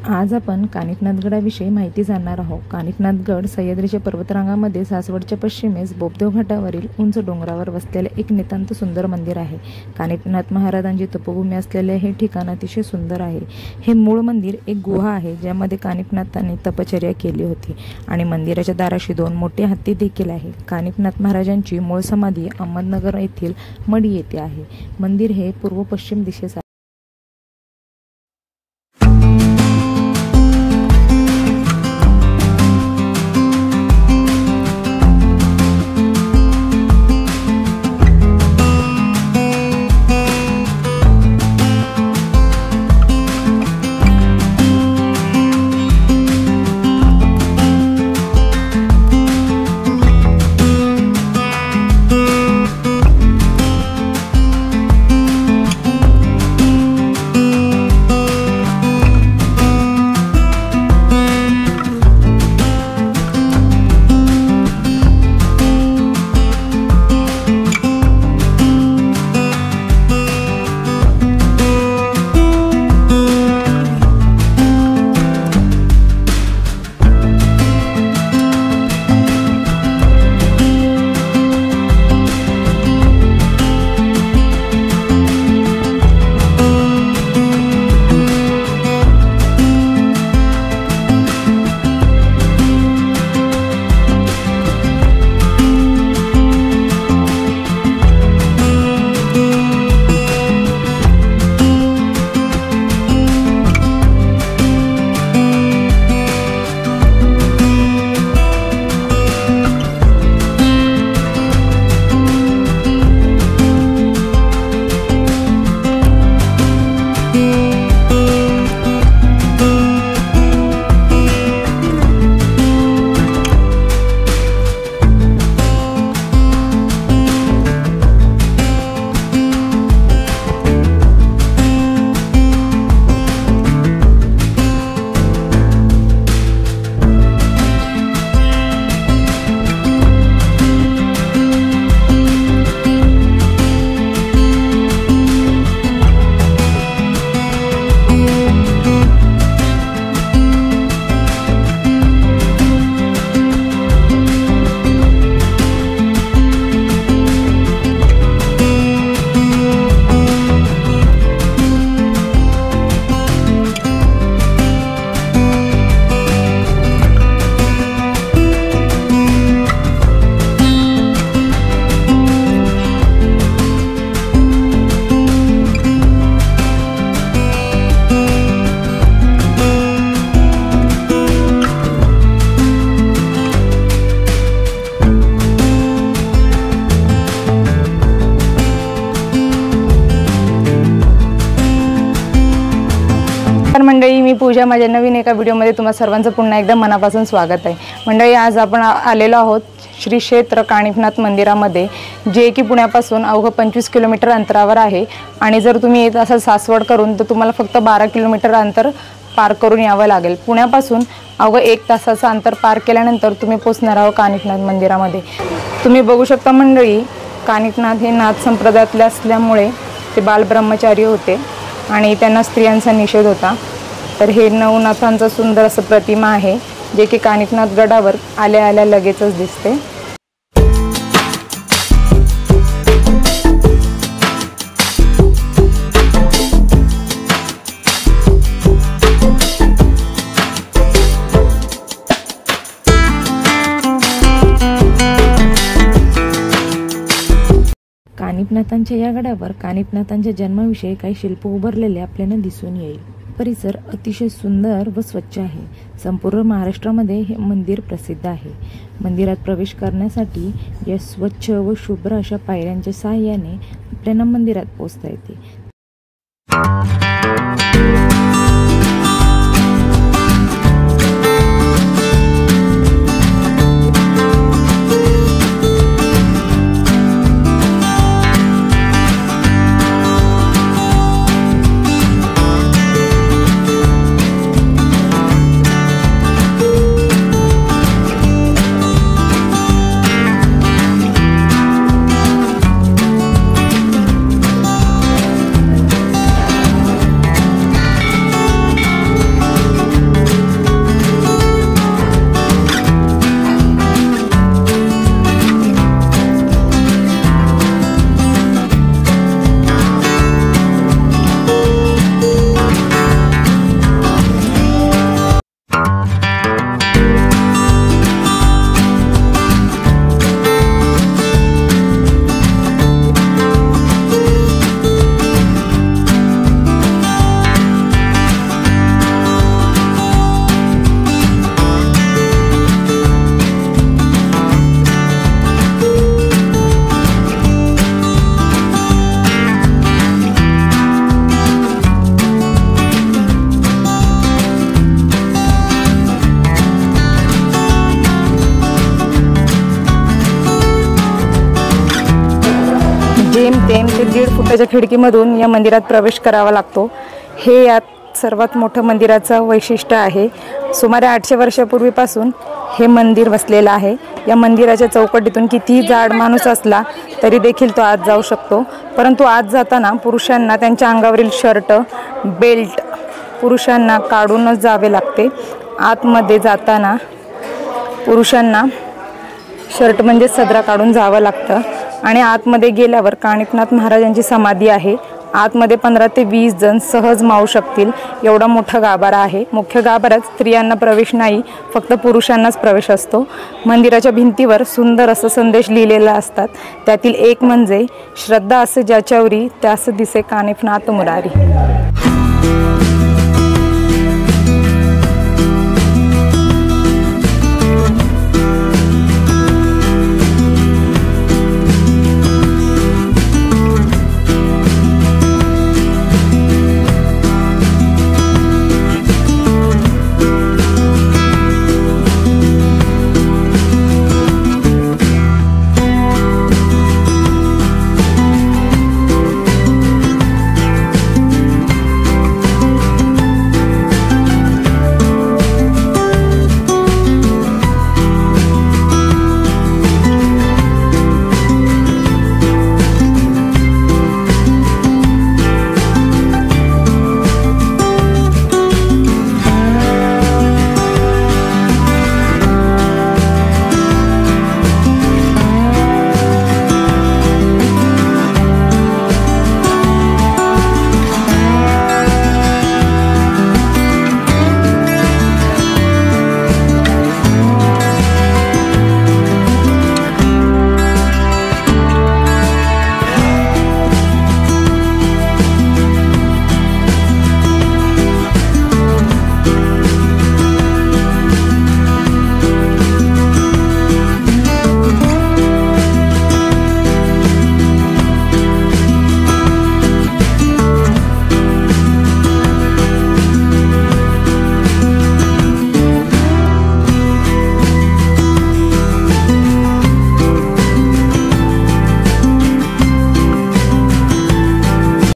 आज आपण कानिफनाथगडाविषयी माहिती जाणणार आहोत। कानिफनाथगड सह्याद्रीच्या पर्वतरांगामध्ये सासवडच्या पश्चिमेस बोपदेव घाटावरील उंच डोंगरावर वसलेले एक नितांत सुंदर मंदिर आहे। कानिफनाथ महाराजांची तपोभूमी असलेले हे ठिकाण अतिशय सुंदर आहे। हे मूळ मंदिर एक गुहा आहे ज्यामध्ये कानिफनाथांनी तपश्चर्या केली होती आणि मंदिराच्या दाराशी 2 मोठे हत्ती देखील आहे। कानिफनाथ महाराजांची मूळ समाधी अहमदनगर येथील मढी येथे आहे। मंदिर हे पूर्व पश्चिम दिशेस मंडळी, मी पूजा। माझ्या नवीन एका व्हिडिओमध्ये तुम्हा सर्वांचं पुन्हा एकदा मनापासून स्वागत आहे। मंडळी, आज आपण आलेलो आहोत श्री क्षेत्र कानिफनाथ मंदिरामध्ये, जे की पुण्यापासून अवघं 25 किलोमीटर अंतरावर आहे। आणि जर तुम्ही येत असाल सासवड करून तर तुम्हाला फक्त 12 किलोमीटर अंतर पार करून यावं लागेल। पुण्यापासून अवघं 1 तासाचं अंतर पार केल्यानंतर तुम्ही पोहोचणार आहोत कानिफनाथ मंदिरामध्ये। तुम्ही बघू शकता मंडळी, कानिफनाथ हे नाथ संप्रदायातले असल्यामुळे ते बालब्रह्मचारी होते आणि त्यांना स्त्रियांचा निषेध होता। तर हे नवनाथांचं सुंदर असं प्रतिमा आहे, जे की कानिफनाथ गडावर आल्या आल्या लगेचच दिसते। कानिफनाथांच्या या गडावर कानिफनाथांच्या जन्माविषयी काही शिल्प उभारलेले आपल्याला दिसून येईल। परिसर अतिशय सुंदर व स्वच्छ आहे। संपूर्ण महाराष्ट्रामध्ये हे मंदिर प्रसिद्ध आहे। मंदिरात प्रवेश करण्यासाठी या स्वच्छ व शुभ्र अशा पायऱ्यांच्या सहाय्याने आपल्याला मंदिरात पोहोचता येते। ते 1.5 फुटाच्या खिडकीमधून या मंदिरात प्रवेश करावा लागतो। हे यात सर्वात मोठं मंदिराचं वैशिष्ट्य आहे। सुमारे 800 वर्षापूर्वीपासून हे मंदिर वसलेलं आहे। या मंदिराच्या चौकटीतून कितीही जाड माणूस असला तरी देखील तो आत जाऊ शकतो, परंतु आत जाताना पुरुषांना त्यांच्या अंगावरील शर्ट, बेल्ट पुरुषांना काढूनच जावे लागते। आतमध्ये जाताना पुरुषांना शर्ट म्हणजे सदरा काढून जावं लागतं आणि आतमध्ये गेल्यावर कानिफनाथ महाराजांची समाधी आहे। आतमध्ये 15 ते 20 जण सहज मावू शकतील एवढा मोठा गाभारा आहे। मुख्य गाभाऱ्यात स्त्रियांना प्रवेश नाही, फक्त पुरुषांनाच प्रवेश असतो। मंदिराच्या भिंतीवर सुंदर असं संदेश लिहिलेला असतात। त्यातील एक म्हणजे श्रद्धा असे ज्याच्यावरी त्यास दिसे कानिफनाथ मुरारी।